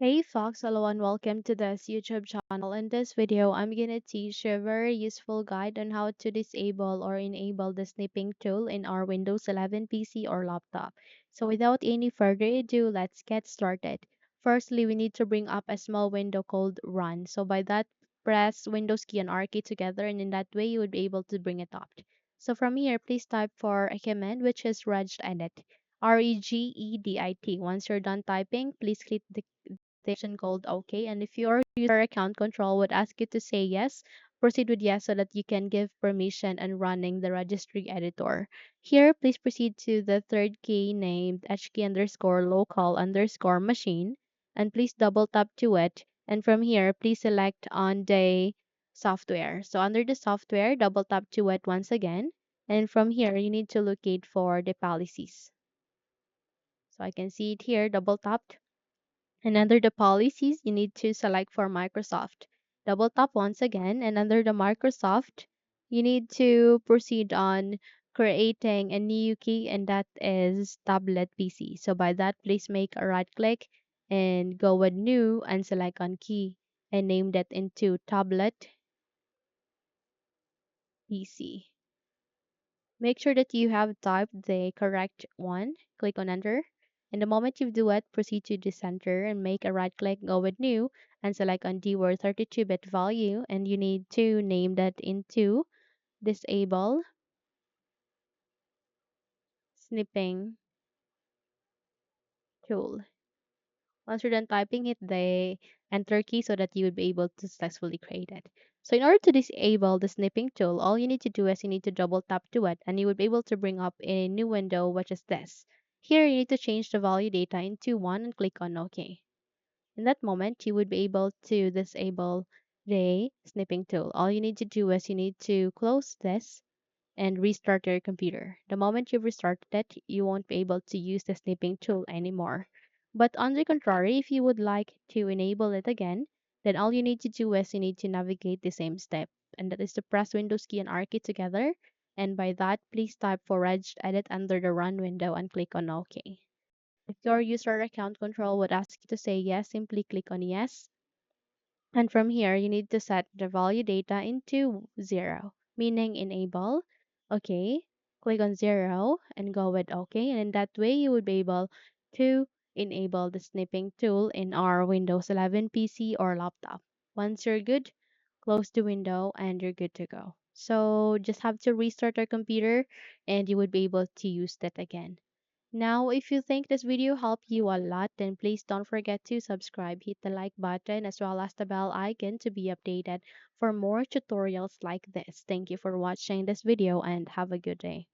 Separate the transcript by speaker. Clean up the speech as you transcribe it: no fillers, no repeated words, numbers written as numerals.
Speaker 1: Hey folks, hello and welcome to this YouTube channel. In this video, I'm gonna teach you a very useful guide on how to disable or enable the snipping tool in our Windows 11 PC or laptop. So without any further ado, let's get started. Firstly, we need to bring up a small window called Run. So by that, press Windows key and R key together, and in that way, you would be able to bring it up. So from here, please type for a command which is regedit. Regedit. Once you're done typing, please click the station called OK. And if your user account control would ask you to say yes, proceed with yes so that you can give permission and running the registry editor. Here, please proceed to the third key named hkey underscore local underscore machine and please double tap to it. And from here, please select on the software. So under the software, double tap to it once again. And from here, you need to locate for the policies. So I can see it here, double tapped. And under the policies, you need to select for Microsoft. Double tap once again, and under the Microsoft, you need to proceed on creating a new key, and that is tablet PC. So by that, please make a right click and go with new and select on key and name that into tablet PC. Make sure that you have typed the correct one. Click on enter. And the moment you do it, proceed to the center and make a right click, go with new, and select on the word 32-bit value. And you need to name that into disable snipping tool. Once you're done typing it, the enter key so that you would be able to successfully create it. So in order to disable the snipping tool, all you need to do is you need to double tap to it and you would be able to bring up a new window which is this. Here you need to change the value data into 1 and click on OK. In that moment, you would be able to disable the snipping tool. All you need to do is you need to close this and restart your computer. The moment you've restarted it, you won't be able to use the snipping tool anymore. But on the contrary, if you would like to enable it again, then all you need to do is you need to navigate the same step, and that is to press Windows key and R key together. And by that, please type for regedit under the Run window and click on OK. If your user account control would ask you to say yes, simply click on yes. And from here, you need to set the value data into 0, meaning enable. Okay, click on 0 and go with OK. And in that way, you would be able to enable the snipping tool in our Windows 11 PC or laptop. Once you're good, close the window and you're good to go. So just have to restart your computer and you would be able to use that again. Now, if you think this video helped you a lot, then please don't forget to subscribe, hit the like button as well as the bell icon to be updated for more tutorials like this. Thank you for watching this video and have a good day.